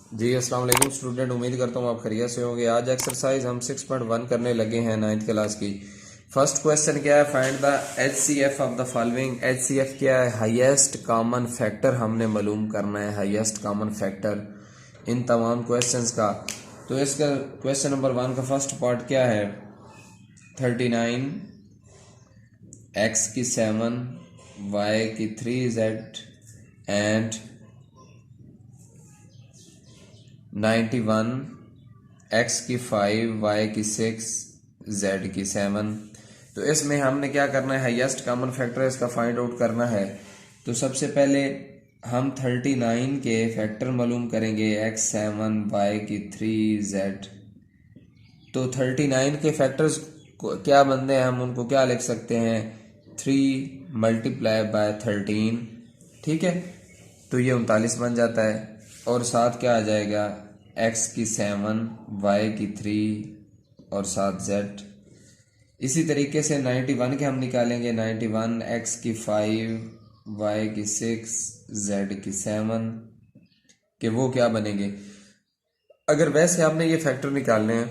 जी अस्सलाम वालेकुम स्टूडेंट, उम्मीद करता हूँ आप खैरियत से होंगे। आज एक्सरसाइज हम 6.1 करने लगे हैं 9th क्लास की। फर्स्ट क्वेश्चन क्या है, find the HCF of the following. HCF क्या है? हाईएस्ट कॉमन फैक्टर हमने मालूम करना है, हाईएस्ट कॉमन फैक्टर इन तमाम क्वेश्चंस का। तो इसका क्वेश्चन नंबर 1 का फर्स्ट पार्ट क्या है? 39, x की 7, y की 3, z एंड 91, x की 5, y की 6, z की 7। तो इसमें हमने क्या करना है, हाईएस्ट कॉमन फैक्टर इसका फाइंड आउट करना है। तो सबसे पहले हम 39 के फैक्टर मालूम करेंगे, x 7, y की 3, z। तो 39 के फैक्टर्स क्या बनते हैं, हम उनको क्या लिख सकते हैं, 3 मल्टीप्लाई बाय 13, ठीक है। तो ये 39 बन जाता है। और साथ क्या आ जाएगा, x की 7, y की 3 और साथ z। इसी तरीके से 91 के हम निकालेंगे, 91 x की 5, y की 6, z की 7 के वो क्या बनेंगे। अगर वैसे आपने ये फैक्टर निकालने हैं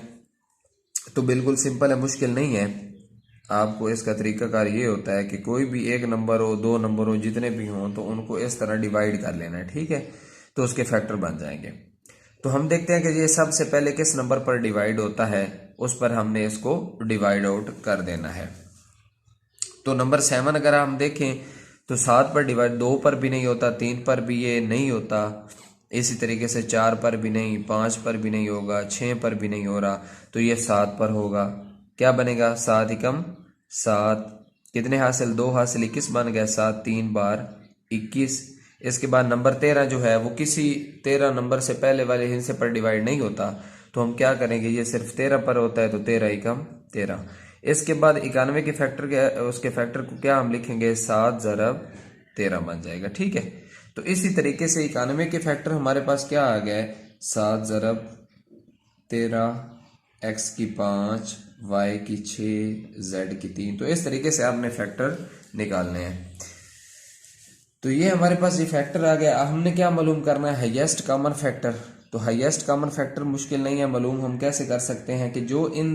तो बिल्कुल सिंपल है, मुश्किल नहीं है। आपको इसका तरीकाकार ये होता है कि कोई भी एक नंबर हो, दो नंबर हो, जितने भी हों तो उनको इस तरह डिवाइड कर लेना है, ठीक है। तो उसके फैक्टर बन जाएंगे। तो हम देखते हैं कि ये सबसे पहले किस नंबर पर डिवाइड होता है, उस पर हमने इसको डिवाइड आउट कर देना है। तो नंबर 7 अगर हम देखें तो 7 पर डिवाइड, 2 पर भी नहीं होता, 3 पर भी ये नहीं होता, इसी तरीके से 4 पर भी नहीं, 5 पर भी नहीं होगा, 6 पर भी नहीं हो रहा, तो ये 7 पर होगा। क्या बनेगा, 7 एकम 7, कितने हासिल, 2 हासिल, 21 बन गया। 7 3 बार 21। इसके बाद नंबर 13 जो है वो किसी 13 नंबर से पहले वाले हिस्से पर डिवाइड नहीं होता, तो हम क्या करेंगे, ये सिर्फ 13 पर होता है, तो 13 एकम 13। इसके बाद 91 के फैक्टर के उसके फैक्टर को क्या हम लिखेंगे, 7 ज़रब 13 बन जाएगा, ठीक है। तो इसी तरीके से 91 के फैक्टर हमारे पास क्या आ गया है, 7 ज़रब 13, x की 5, y की 6, z की 3। तो इस तरीके से आपने फैक्टर निकालने हैं। तो ये हमारे पास ये फैक्टर आ गया। अब हमने क्या मालूम करना है, हाईएस्ट कॉमन फैक्टर। तो हाईएस्ट कॉमन फैक्टर मुश्किल नहीं है मालूम। हम कैसे कर सकते हैं कि जो इन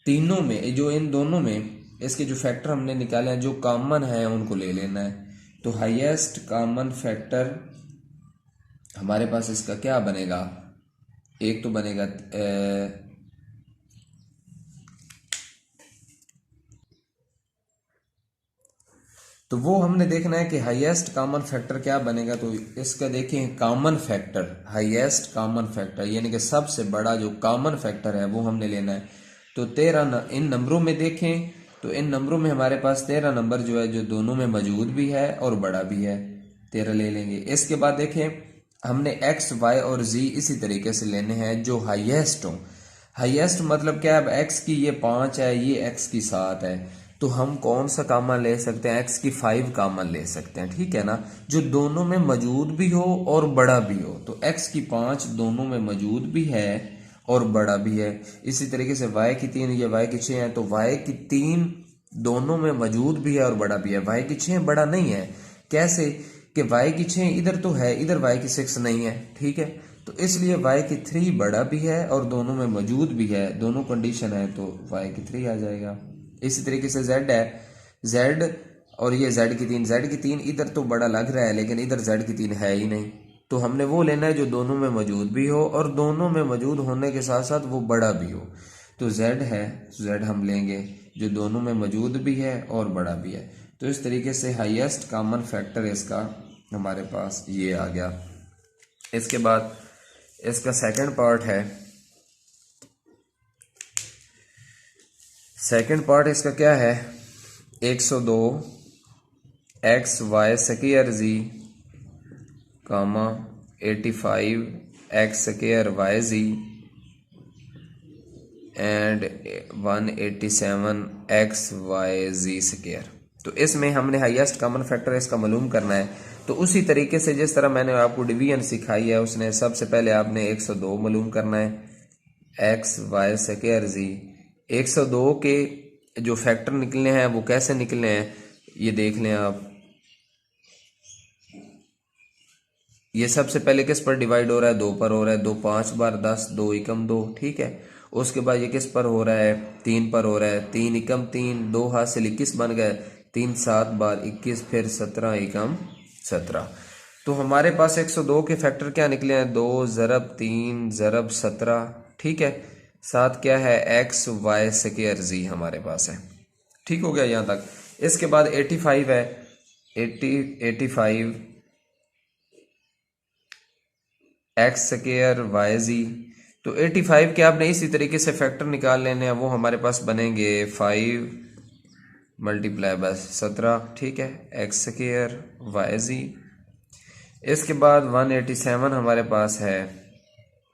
तीनों में, जो इन दोनों में इसके जो फैक्टर हमने निकाले हैं, जो कॉमन है उनको ले लेना है। तो हाईएस्ट कॉमन फैक्टर हमारे पास इसका क्या बनेगा, एक तो बनेगा तो वो हमने देखना है कि हाईएस्ट कॉमन फैक्टर क्या बनेगा। तो इसका देखें, common factor, highest common factor यानी कि सबसे बड़ा जो कॉमन फैक्टर है वो हमने लेना है। तो 13 इन नंबरों में देखें तो इन नंबरों में हमारे पास 13 नंबर जो है, जो दोनों में मौजूद भी है और बड़ा भी है, 13 ले लेंगे। इसके बाद देखें, हमने x, y और z इसी तरीके से लेने हैं जो हाईएस्ट हो। हाईएस्ट मतलब क्या है, अब x की ये 5 है, ये x की 7 है, तो हम कौन सा कॉमन ले सकते हैं, x की 5 कॉमन ले सकते हैं, ठीक है ना, जो दोनों में मौजूद भी हो और बड़ा भी हो। तो x की 5 दोनों में मौजूद भी है और बड़ा भी है। इसी तरीके से y की 3, ये y की 6 है, तो y की 3 दोनों में मौजूद भी है और बड़ा भी है। y की 6 बड़ा नहीं है, कैसे कि y की 6 इधर तो है, इधर y की 6 नहीं है, ठीक है। तो इसलिए y की 3 बड़ा भी है और दोनों में मौजूद भी है, दोनों कंडीशन है, तो y की 3 आ जाएगा। इसी तरीके से z है, z और ये z की 3, z की 3 इधर तो बड़ा लग रहा है लेकिन इधर z की 3 है ही नहीं, तो हमने वो लेना है जो दोनों में मौजूद भी हो और दोनों में मौजूद होने के साथ साथ वो बड़ा भी हो। तो z है, z हम लेंगे जो दोनों में मौजूद भी है और बड़ा भी है। तो इस तरीके से हाईएस्ट कॉमन फैक्टर इसका हमारे पास ये आ गया। इसके बाद इसका सेकंड पार्ट है, सेकंड पार्ट इसका क्या है, 102 x y square g comma 85 x square y g and 187 x y g square. तो इसमें हमने हाईएस्ट कॉमन फैक्टर इसका मालूम करना है। तो उसी तरीके से जिस तरह मैंने आपको डिवीजन सिखाई है, उसने सबसे पहले आपने 102 मालूम करना है, एक्स वाई स्क्वायर जी। 102 के जो फैक्टर निकलने हैं वो कैसे निकलने हैं, ये देख लें आप। ये सबसे पहले किस पर डिवाइड हो रहा है, 2 पर हो रहा है, 2 5 बार 10, 2 एकम 2, ठीक है। उसके बाद ये किस पर हो रहा है, 3 पर हो रहा है, 3 एकम 3, 2 हासिल 21 बन गए, 3 7 बार 21, फिर 17 एकम 17। तो हमारे पास 102 के फैक्टर क्या निकले हैं, 2 ज़रब 3 ज़रब 17, ठीक है। साथ क्या है, एक्स वाई स्क्वायर जी हमारे पास है, ठीक हो गया यहाँ तक। इसके बाद 85 है, 85 एक्स स्क्वायर वाई जी। तो 85 के आपने इसी तरीके से फैक्टर निकाल लेने हैं, वो हमारे पास बनेंगे 5 मल्टीप्लाई बाय 17, ठीक है, एक्स स्क्वायर वाई जी। इसके बाद 187 हमारे पास है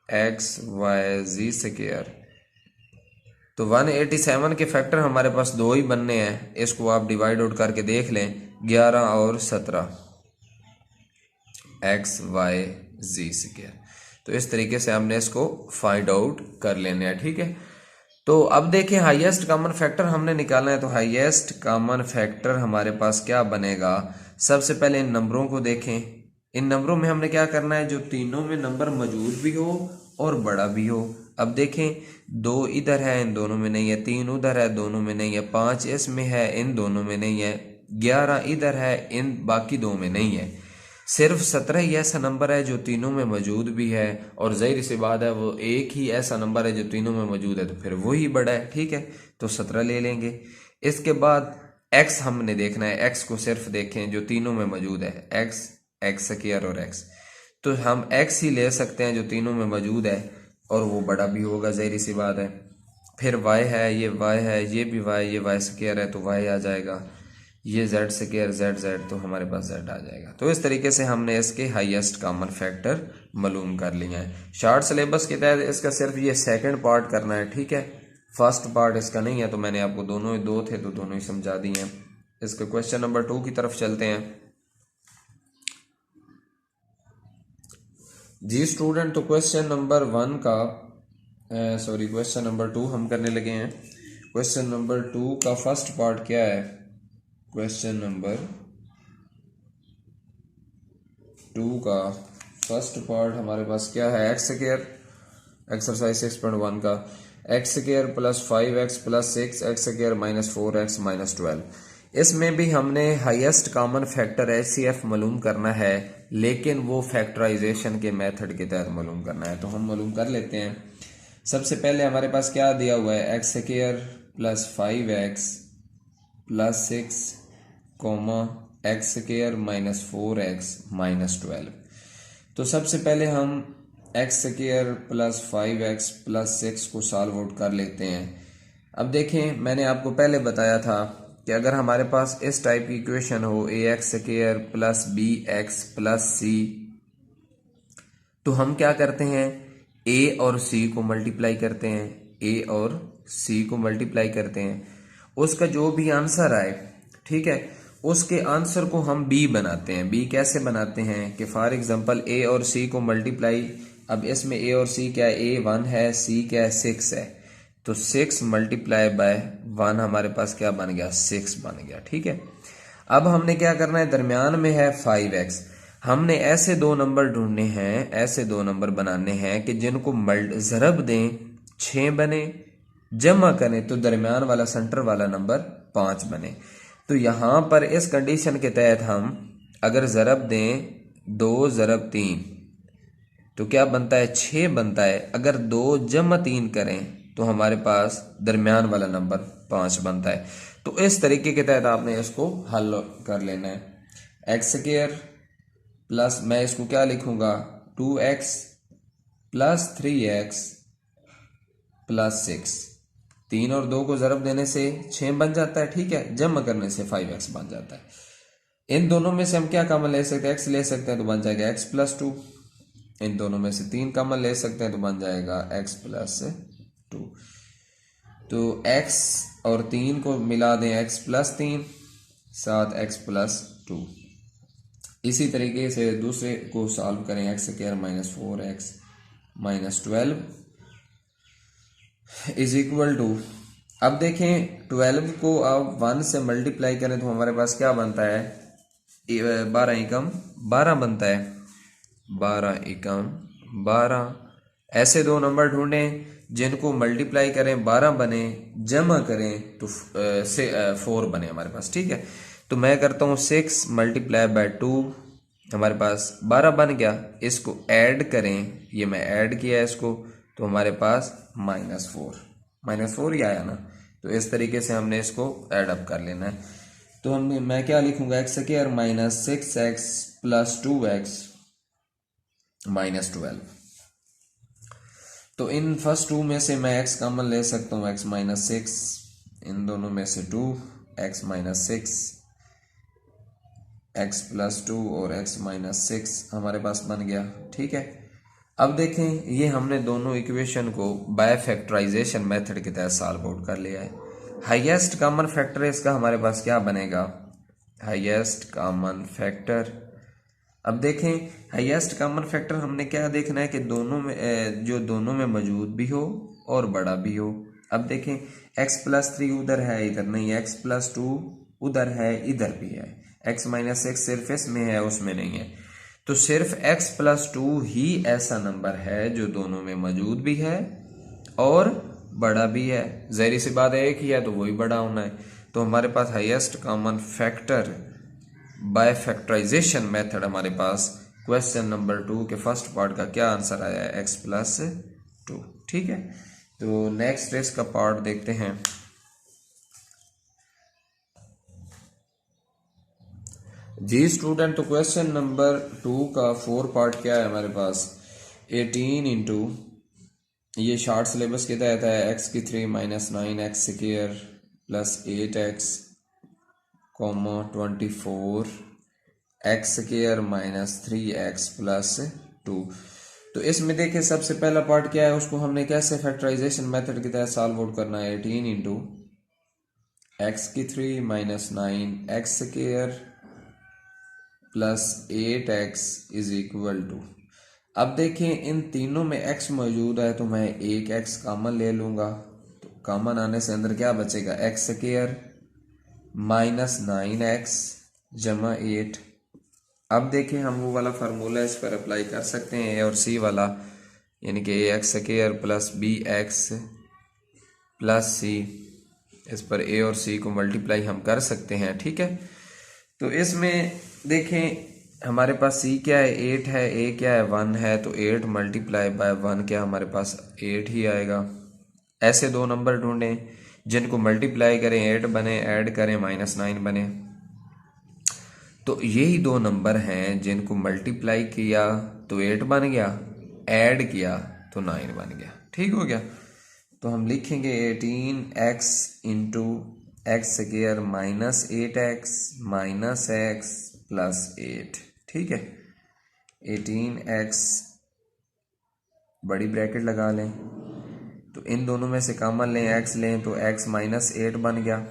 एक्स वाई जी स्क्वायर। तो 187 के फैक्टर हमारे पास दो ही बनने हैं, इसको आप डिवाइड आउट करके देख लें, 11 और 17 एक्स वाई जी स्क्वायर। तो इस तरीके से हमने इसको फाइंड आउट कर लेने हैं, ठीक है। तो अब देखें हाईएस्ट कॉमन फैक्टर हमने निकालना है, तो हाईएस्ट कॉमन फैक्टर हमारे पास क्या बनेगा। सबसे पहले इन नंबरों को देखें, इन नंबरों में हमने क्या करना है, जो तीनों में नंबर मौजूद भी हो और बड़ा भी हो। अब देखें 2 इधर है, इन दोनों में नहीं है, 3 उधर है, दोनों में नहीं है, 5 इसमें है, इन दोनों में नहीं है, 11 इधर है, इन बाकी दो में नहीं है। सिर्फ 17 ही ऐसा नंबर है जो तीनों में मौजूद भी है, और ज़ाहिर सी बात है वो एक ही ऐसा नंबर है जो तीनों में मौजूद है, तो फिर वही बड़ा है, ठीक है। तो 17 ले लेंगे। इसके बाद x हमने देखना है, x को सिर्फ देखें जो तीनों में मौजूद है, x एक्स स्क्वायर और x, तो हम x ही ले सकते हैं जो तीनों में मौजूद है, और वो बड़ा भी होगा, ज़ाहिर सी बात है। फिर y है, ये y है, ये भी y, ये y स्क्वायर है तो y आ जाएगा, ये z स्क्वायर z तो हमारे पास z आ जाएगा। तो इस तरीके से हमने इसके हाईएस्ट कॉमन फैक्टर मालूम कर लिए हैं। शार्ट सिलेबस के तहत इसका सिर्फ ये सेकंड पार्ट करना है, ठीक है, फर्स्ट पार्ट इसका नहीं है, तो मैंने आपको दोनों ही दो थे तो दोनों ही समझा दिए हैं। इसके क्वेश्चन नंबर 2 की तरफ चलते हैं जी स्टूडेंट। तो क्वेश्चन नंबर 1 का क्वेश्चन नंबर 2 हम करने लगे हैं। क्वेश्चन नंबर 2 का फर्स्ट पार्ट क्या है, क्वेश्चन नंबर 2 का फर्स्ट पार्ट हमारे पास क्या है, एक्स स्क्वायर, एक्सरसाइज 6.1 का x square plus 5x plus 6x square minus 4x minus 12। इसमें भी हमने हाईएस्ट कॉमन फैक्टर HCF मालूम करना है, लेकिन वो फैक्टराइजेशन के मेथड के तहत मालूम करना है, तो हम मालूम कर लेते हैं। सबसे पहले हमारे पास क्या दिया हुआ है, x square plus 5x plus 6 comma x square minus 4x minus 12। तो सबसे पहले हम x square plus 5x plus 6 को सॉल्व आउट कर लेते हैं। अब देखें मैंने आपको पहले बताया था कि अगर हमारे पास इस टाइप की इक्वेशन हो ax square plus bx plus c, तो हम क्या करते हैं, a और c को मल्टीप्लाई करते हैं, a और c को मल्टीप्लाई करते हैं, उसका जो भी आंसर आए, ठीक है, उसके आंसर को हम b बनाते हैं। b कैसे बनाते हैं कि फॉर एग्जांपल a और c को मल्टीप्लाई, अब इसमें a और c क्या है, a 1 है, c क्या है 6 है, तो 6 मल्टीप्लाई बाय 1 हमारे पास क्या बन गया, 6 बन गया, ठीक है। अब हमने क्या करना है, दरमियान में है 5x, हमने ऐसे दो नंबर ढूंढने हैं, ऐसे दो नंबर बनाने हैं कि जिनको ज़रब दें 6 बने, जमा करें तो दरमियान वाला सेंटर वाला नंबर 5 बने। तो यहाँ पर इस कंडीशन के तहत हम अगर ज़रब दें 2 ज़रब 3 तो क्या बनता है, 6 बनता है। अगर 2 जमा 3 करें तो हमारे पास दरमियान वाला नंबर 5 बनता है। तो इस तरीके के तहत आपने इसको हल कर लेना है। एक्स स्क्वायर प्लस, मैं इसको क्या लिखूंगा, 2x प्लस 3x प्लस 6, 3 और 2 को ज़रब देने से 6 बन जाता है, ठीक है, जमा करने से 5x बन जाता है। इन दोनों में से हम क्या कॉमन ले सकते हैं, x ले सकते हैं तो बन जाएगा x प्लस 2, इन दोनों में से 3 कॉमन ले सकते हैं तो बन जाएगा x प्लस 2। तो x और 3 को मिला दें, x प्लस 3 साथ x प्लस 2। इसी तरीके से दूसरे को सॉल्व करें, x square minus 4x minus 12 is equal to, अब देखें 12 को अब 1 से मल्टीप्लाई करें तो हमारे पास क्या बनता है, 12 एकम 12 बनता है, 12 एकम 12। ऐसे दो नंबर ढूंढें जिनको मल्टीप्लाई करें 12 बने, जमा करें तो 4 बने हमारे पास। ठीक है, तो मैं करता हूँ 6 मल्टीप्लाई बाय 2, हमारे पास 12 बन गया। इसको ऐड करें, ये मैं ऐड किया है इसको, तो हमारे पास -4 ही आया ना। तो इस तरीके से हमने इसको ऐड अप कर लेना है। तो मैं क्या लिखूंगा, x² minus 6x plus 2x minus 12। तो इन फर्स्ट 2 में से मैं x कॉमन ले सकता हूँ, x माइनस 6, इन दोनों में से 2, x माइनस 6, x प्लस 2 और x माइनस 6 हमारे पास बन गया। ठीक है, अब देखें ये हमने दोनों इक्वेशन को बाय फैक्टराइजेशन मेथड के तहत सॉल्व आउट कर लिया है। हाईएस्ट कॉमन फैक्टर इसका हमारे पास क्या बनेगा, हाईएस्ट कॉमन फैक्टर। अब देखें हाईएस्ट कॉमन फैक्टर हमने क्या देखना है कि दोनों में जो दोनों में मौजूद भी हो और बड़ा भी हो। अब देखें x प्लस 3 उधर है इधर नहीं है, x प्लस 2 उधर है इधर भी है, x माइनस 6 सिर्फ इसमें है उसमें नहीं है। तो सिर्फ x प्लस 2 ही ऐसा नंबर है जो दोनों में मौजूद भी है और बड़ा भी है। ज़ाहिर सी बात है एक ही है तो वही बड़ा होना है। तो हमारे पास highest common factor by factorization method हमारे पास क्वेश्चन नंबर 2 के फर्स्ट पार्ट का क्या आंसर आया है, x प्लस 2। ठीक है, तो नेक्स्ट इसका पार्ट देखते हैं। जी स्टूडेंट, तो क्वेश्चन नंबर 2 का 4 पार्ट क्या है हमारे पास, 18 इंटू, ये शार्ट सिलेबस के तहत है, x की 3 minus 9x square plus 8x 24 x square minus 3x plus 2। तो इसमें देखिए सबसे पहला पार्ट क्या है, उसको हमने कैसे फैक्टराइजेशन मेथड के तहत सॉल्व आउट करना है। 18 इंटू x की 3 minus 9x square plus 8x is equal to, अब देखें इन तीनों में x मौजूद है तो मैं एक x कॉमन ले लूंगा। तो कॉमन आने से अंदर क्या बचेगा, x स्क्वायर माइनस 9x जमा 8। अब देखें हम वो वाला फार्मूला इस पर अप्लाई कर सकते हैं, a और c वाला, यानी कि ax square plus bx plus c, इस पर a और c को मल्टीप्लाई हम कर सकते हैं। ठीक है, तो इसमें देखें हमारे पास c क्या है, 8 है, a क्या है, 1 है, तो 8 मल्टीप्लाई बाय 1 क्या हमारे पास 8 ही आएगा। ऐसे दो नंबर ढूंढें जिनको मल्टीप्लाई करें 8 बने, ऐड करें -9 बने। तो यही दो नंबर हैं जिनको मल्टीप्लाई किया तो 8 बन गया, ऐड किया तो 9 बन गया। ठीक हो गया, तो हम लिखेंगे 18x into x square minus 8x minus x plus 8। ठीक है, 18x बड़ी ब्रैकेट लगा लें, तो इन दोनों में से कॉमन लें, x लें तो x माइनस 8 बन गया।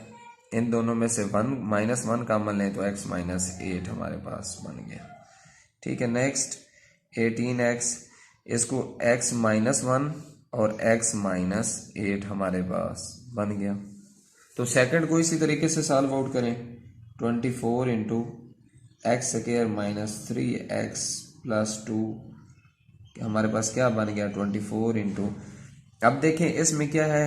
इन दोनों में से -1 कॉमन लें तो x माइनस 8 हमारे पास बन गया। ठीक है, नेक्स्ट 18x, इसको x माइनस 1 और x माइनस 8 हमारे पास बन गया। तो सेकंड को इसी तरीके से सॉल्व आउट करें, 24 into x square minus 3x plus 2 हमारे पास क्या बन गया, 24 इंटू, अब देखें इसमें क्या है,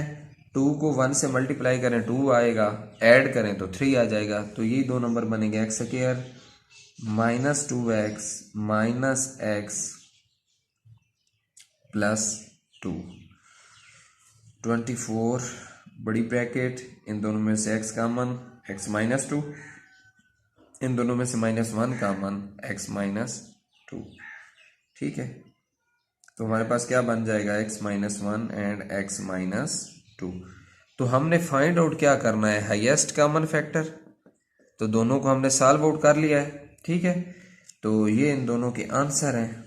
2 को 1 से मल्टीप्लाई करें 2 आएगा, ऐड करें तो 3 आ जाएगा। तो ये दो नंबर बनेंगे, x square minus 2x minus x plus 2, 24 बड़ी ब्रैकेट, इन दोनों में से x कॉमन, x माइनस 2, इन दोनों में से -1 कॉमन, x माइनस 2। ठीक है, तो हमारे पास क्या बन जाएगा, x minus 1 and x minus 2। तो हमने फाइंड आउट क्या करना है, हाईएस्ट कॉमन फैक्टर। तो दोनों को हमने सॉल्व आउट कर लिया है। ठीक है, तो ये इन दोनों के आंसर हैं,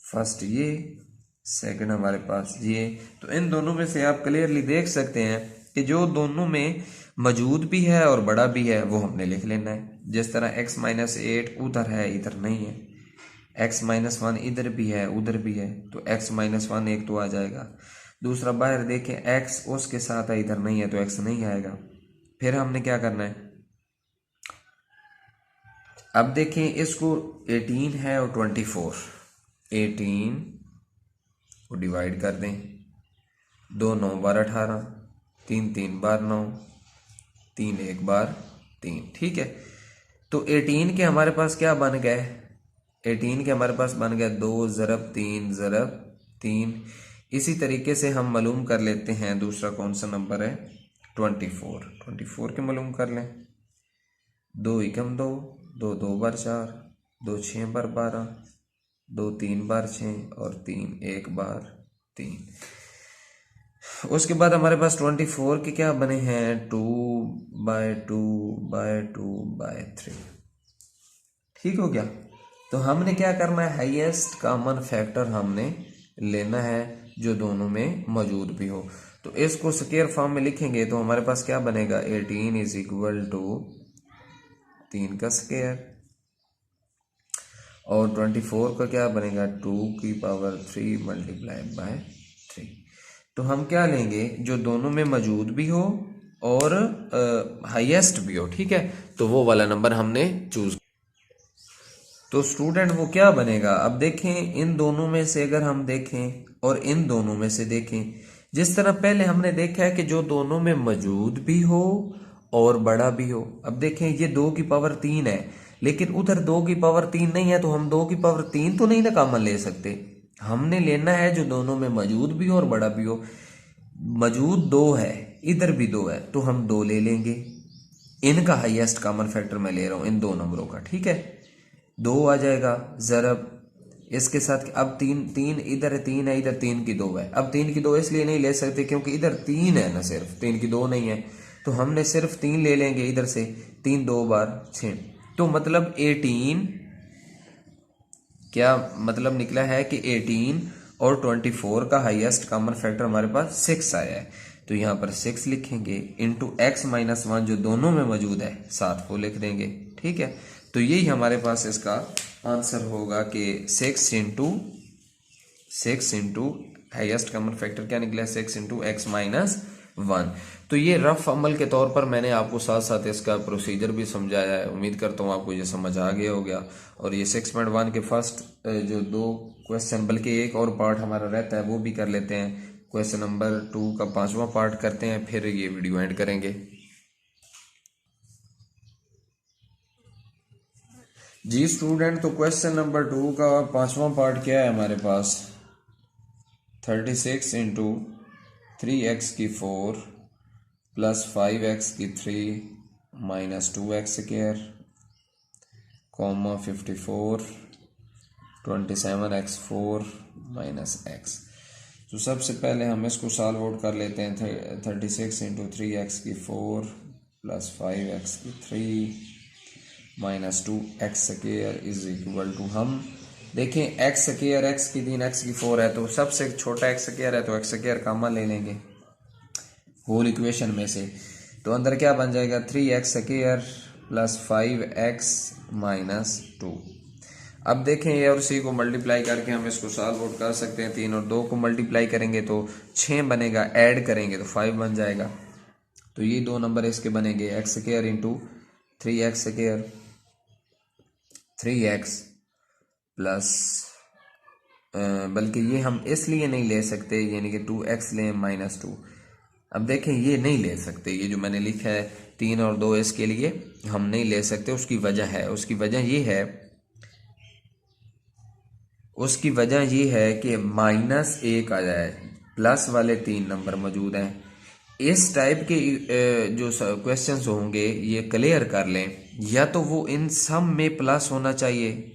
फर्स्ट ये, सेकंड हमारे पास ये। तो इन दोनों में से आप क्लियरली देख सकते हैं कि जो दोनों में मौजूद भी है और बड़ा भी है वो हमने लिख लेना है। जिस तरह x माइनस 8 उधर है इधर नहीं है, x माइनस 1 इधर भी है उधर भी है, तो x माइनस 1 एक तो आ जाएगा। दूसरा बाहर देखें x उसके साथ है इधर नहीं है तो x नहीं आएगा। फिर हमने क्या करना है, अब देखें इसको 18 है और 24, 18 को डिवाइड कर दें, 2 9 बार 18, 3 3 बार 9, 3 1 बार 3। ठीक है, तो 18 के हमारे पास क्या बन गए, 18 के हमारे पास बन गया 2 ज़रब 3 ज़रब 3। इसी तरीके से हम मालूम कर लेते हैं दूसरा कौन सा नंबर है, 24 के मालूम कर लें। 2 एकम 2, 2 2 बार 4, 2 6 बार 12, 2 3 बार 6 और 3 1 बार 3। उसके बाद हमारे पास 24 के क्या बने हैं, 2 बाय 2 बाय 2 बाय 3। ठीक हो गया। तो हमने क्या करना है, हाईएस्ट कॉमन फैक्टर हमने लेना है जो दोनों में मौजूद भी हो। तो इसको स्क्वायर फॉर्म में लिखेंगे तो हमारे पास क्या बनेगा, 18 इज इक्वल टू 3 का स्क्वायर, और 24 का क्या बनेगा, 2 की पावर 3 मल्टीप्लाई बाय 3। तो हम क्या लेंगे, जो दोनों में मौजूद भी हो और हाईएस्ट भी हो। ठीक है, तो वो वाला नंबर हमने चूज। तो स्टूडेंट वो क्या बनेगा, अब देखें इन दोनों में से अगर हम देखें और इन दोनों में से देखें, जिस तरह पहले हमने देखा है कि जो दोनों में मौजूद भी हो और बड़ा भी हो। अब देखें ये 2 की पावर 3 है, लेकिन उधर 2 की पावर 3 नहीं है, तो हम 2 की पावर 3 तो नहीं ना कॉमन ले सकते। हमने लेना है जो दोनों में मौजूद भी हो और बड़ा भी हो। मौजूद 2 है, इधर भी 2 है, तो हम 2 ले लेंगे। इनका हाईएस्ट कॉमन फैक्टर मैं ले रहा हूं इन दो नंबरों का। ठीक है, 2 आ जाएगा ज़रब इसके साथ। अब 3 इधर है, 3 है, इधर 3 की 2 है। अब 3 की 2 इसलिए नहीं ले सकते क्योंकि इधर 3 है ना, सिर्फ 3 की 2 नहीं है, तो हमने सिर्फ 3 ले लेंगे इधर से। 3 2 बार 6, तो मतलब 18 क्या मतलब निकला है कि 18 और 24 का हाईएस्ट कॉमन फैक्टर हमारे पास 6 आया है। तो यहाँ पर 6 लिखेंगे इंटू x माइनस 1 जो दोनों में मौजूद है, साथ को लिख देंगे। ठीक है, तो यही हमारे पास इसका आंसर होगा कि 6 इंटू हाईएस्ट कॉमन फैक्टर क्या निकला है, 6 इंटू एक्स माइनस 1। तो ये रफ अमल के तौर पर मैंने आपको साथ साथ इसका प्रोसीजर भी समझाया है। उम्मीद करता हूँ आपको ये समझ आ गया होगा। और ये 6.1 के फर्स्ट जो 2 क्वेश्चन, बल्कि एक और पार्ट हमारा रहता है वो भी कर लेते हैं। क्वेश्चन नंबर 2 का 5वां पार्ट करते हैं, फिर ये वीडियो एंड करेंगे। जी स्टूडेंट, तो क्वेश्चन नंबर 2 का 5वां पार्ट क्या है हमारे पास, 36 इंटू 3x की 4 प्लस 5x की 3 minus 2x square comma 54 27x4 minus x। तो सबसे पहले हम इसको सॉल्व आउट कर लेते हैं। 36 इंटू 3x की 4 प्लस 5x की 3 minus 2x square is equal to, हम देखें x स्क्वायर x की 3 x की 4 है, तो सबसे छोटा x स्क्वायर है तो x स्क्वायर कॉमन ले लेंगे होल इक्वेशन में से। तो अंदर क्या बन जाएगा, 3x square plus 5x minus 2। अब देखें ए और सी को मल्टीप्लाई करके हम इसको सॉल्व आउट कर सकते हैं। 3 और 2 को मल्टीप्लाई करेंगे तो 6 बनेगा, ऐड करेंगे तो 5 बन जाएगा। तो ये 2 नंबर इसके बनेंगे, x square into 3x square 3x plus, बल्कि ये हम इसलिए नहीं ले सकते, यानी कि 2x लें माइनस 2। अब देखें ये नहीं ले सकते, ये जो मैंने लिखा है 3 और 2 इसके लिए हम नहीं ले सकते। उसकी वजह ये है कि माइनस 1 आ जाए, प्लस वाले 3 नंबर मौजूद हैं। इस टाइप के जो क्वेश्चंस होंगे ये क्लियर कर लें, या तो वो इन सब में प्लस होना चाहिए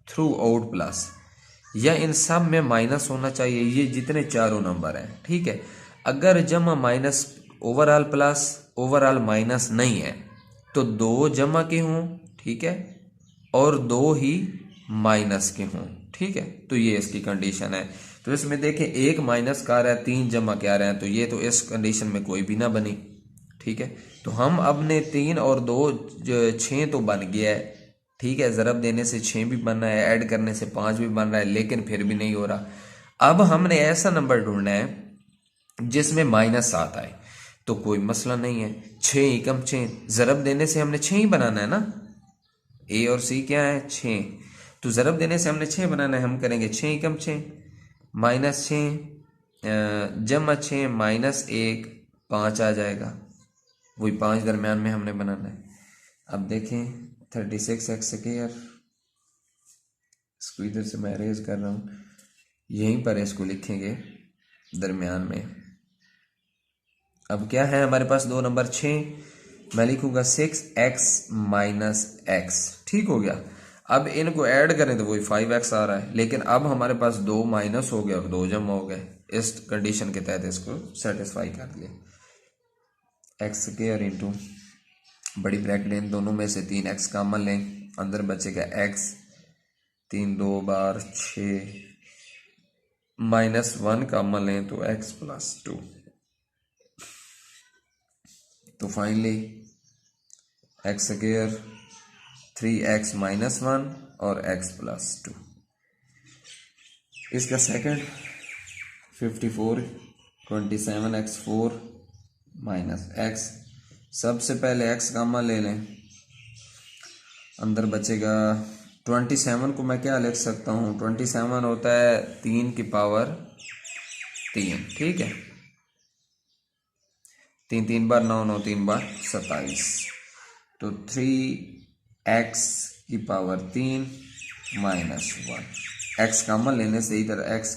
थ्रू आउट प्लस, या इन सब में माइनस होना चाहिए, ये जितने चारों नंबर हैं। ठीक है, अगर जमा minus overall plus overall minus नहीं है तो 2 जमा के हों, ठीक है, और 2 ही माइनस के हों। ठीक है, तो ये इसकी कंडीशन है। तो इसमें देखें 1 माइनस का आ रहा है, 3 जमा के आ रहे हैं, तो ये तो इस कंडीशन में कोई भी ना बनी। ठीक है, तो हम अपने 3 और 2 6 तो बन गया है। ठीक है, ज़रब देने से 6 भी बन रहा है, ऐड करने से 5 भी बन रहा है, लेकिन फिर भी नहीं हो रहा। अब हमने ऐसा नंबर ढूंढना है जिसमें माइनस 7 आए, तो कोई मसला नहीं है। 6 एकम 6, ज़रब देने से हमने 6 ही बनाना है ना, ए और सी क्या है 6। तो ज़रब देने से हमने 6 बनाना है, हम करेंगे 6 एकम 6 माइनस 6 जमा 6 माइनस 1 5 आ जाएगा, वही 5 दरमियान में हमने बनाना है। अब देखें 36x², इसको इधर से मैं अरेज कर रहा हूँ, यहीं पर इसको लिखेंगे दरमियान में। अब क्या है हमारे पास 2 नंबर 6, मैं लिखूंगा 6x माइनस x, ठीक हो गया। अब इनको ऐड करें तो वही 5x आ रहा है, लेकिन अब हमारे पास 2 माइनस हो गया और 2 जमा हो गए। इस कंडीशन के तहत इसको सेटिस्फाई कर लिया। x² इंटू बड़ी ब्रैकेट इन दोनों में से 3x कॉमन लें, अंदर बचेगा x, 3 2 बार 6 माइनस 1 कॉमन लें तो x प्लस 2। तो फाइनली x² 3x माइनस 1 और x प्लस 2। इसका सेकंड 54 27x4 माइनस x, सबसे पहले x कॉमन ले लें, अंदर बचेगा 27 को मैं क्या लिख सकता हूँ, 27 होता है 3 की पावर 3, ठीक है, 3 3 बार 9 9 3 बार 27, तो 3x की पावर 3 माइनस 1। x कॉमन लेने से इधर x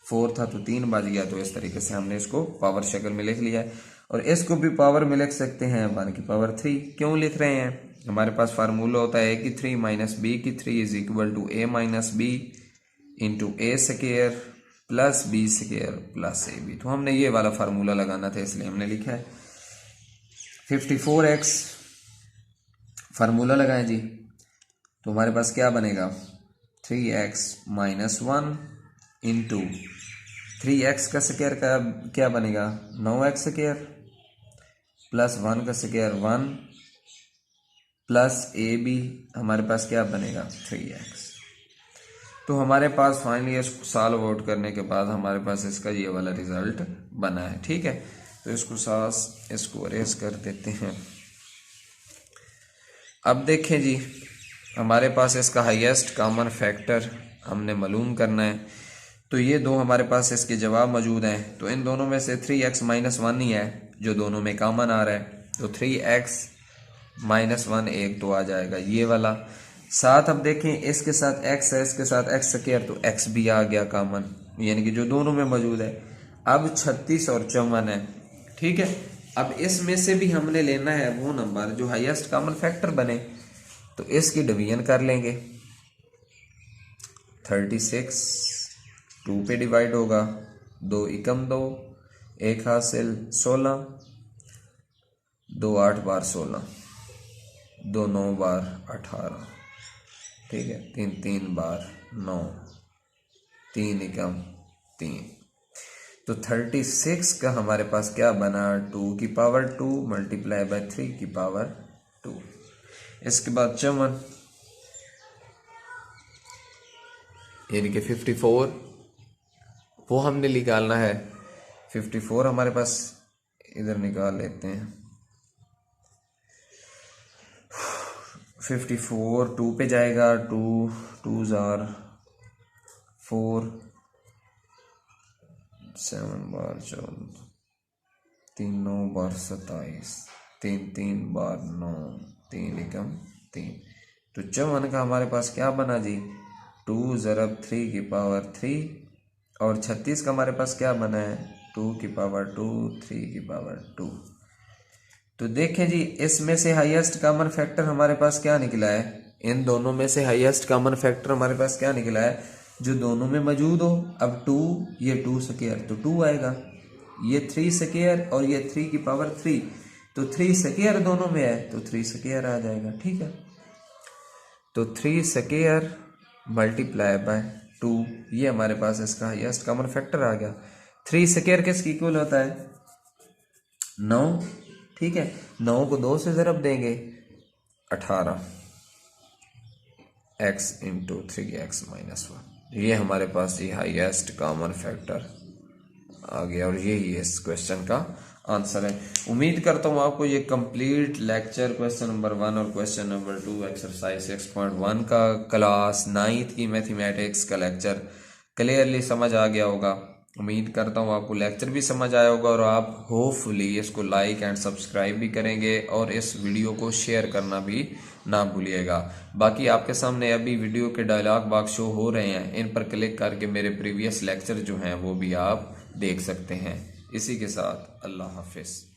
4 था तो 3 बच गया, तो इस तरीके से हमने इसको पावर शक्ल में लिख लिया है। और इसको भी पावर में लिख सकते हैं 1 की पावर 3। क्यों लिख रहे हैं, हमारे पास फार्मूला होता है a की 3 माइनस b की 3 is equal to a minus b into a² plus b² plus ab। तो हमने ये वाला फार्मूला लगाना था, इसलिए हमने लिखा है 54x फार्मूला लगाएं जी, तो हमारे पास क्या बनेगा 3x माइनस 1 इंटू 3x का स्क्वायर का क्या बनेगा 9x² प्लस 1 का स्क्वायर 1 प्लस ab हमारे पास क्या बनेगा 3x। तो हमारे पास फाइनली इसको सॉल्व आउट करने के बाद हमारे पास इसका ये वाला रिजल्ट बना है, ठीक है। तो इसको अरेज कर देते हैं। अब देखें जी, हमारे पास इसका हाईएस्ट कॉमन फैक्टर हमने मालूम करना है। तो ये दो हमारे पास इसके जवाब मौजूद हैं, तो इन दोनों में से 3x माइनस 1 ही है जो दोनों में कॉमन आ रहा है, तो 3x माइनस 1 एक तो आ जाएगा ये वाला। साथ अब देखें इसके साथ x है, इसके साथ x², तो x भी आ गया कॉमन, यानी कि जो दोनों में मौजूद है। अब 36 और 54 है, ठीक है। अब इसमें से भी हमने लेना है वो नंबर जो हाईएस्ट कॉमन फैक्टर बने, तो इसकी डिवीजन कर लेंगे। 36 2 पे डिवाइड होगा, 2 एकम 2 1 हासिल 16, 2 8 बार 16, 2 9 बार 18, ठीक है, 3 3 बार 9, 3 एकम 3। तो 36 का हमारे पास क्या बना 2 की पावर 2 मल्टीप्लाई बाय 3 की पावर 2। इसके बाद 54 यानी कि 54 वो हमने निकालना है। 54 हमारे पास इधर निकाल लेते हैं। 54 2 पे जाएगा, 2 2 जार 4, 7 बार 14, 3 9 बार 27, 3 3 बार 9, 3 एकम 3। तो 54 का हमारे पास क्या बना जी 2 ज़रब 3 की पावर 3, और 36 का हमारे पास क्या बना है 2 की पावर 2 3 की पावर 2। तो देखें जी, इसमें से हाईएस्ट कॉमन फैक्टर हमारे पास क्या निकला है, इन दोनों में से हाईएस्ट कॉमन फैक्टर हमारे पास क्या निकला है जो दोनों में मौजूद हो। अब 2 ये 2² तो 2 आएगा, ये 3² और ये 3 की पावर 3, तो 3² दोनों में है तो 3² आ जाएगा, ठीक है। तो 3² मल्टीप्लाई बाय 2, ये हमारे पास इसका हाईएस्ट कॉमन फैक्टर आ गया। 3² किसकी इक्वल होता है 9, ठीक है। 9 को 2 से ज़रब देंगे 18 x इंटू 3x माइनस 1, ये हमारे पास ये हाईएस्ट कॉमन फैक्टर आ गया और यही इस क्वेश्चन का आंसर है। उम्मीद करता हूँ आपको ये कंप्लीट लेक्चर क्वेश्चन नंबर 1 और क्वेश्चन नंबर 2 एक्सरसाइज 6.1 का क्लास 9th की मैथमेटिक्स का लेक्चर क्लियरली समझ आ गया होगा। उम्मीद करता हूँ आपको लेक्चर भी समझ आया होगा और आप होपफुली इसको लाइक एंड सब्सक्राइब भी करेंगे और इस वीडियो को शेयर करना भी ना भूलिएगा। बाकी आपके सामने अभी वीडियो के डायलॉग बॉक्स शो हो रहे हैं, इन पर क्लिक करके मेरे प्रीवियस लेक्चर जो हैं वो भी आप देख सकते हैं। इसी के साथ अल्लाह हाफिज़।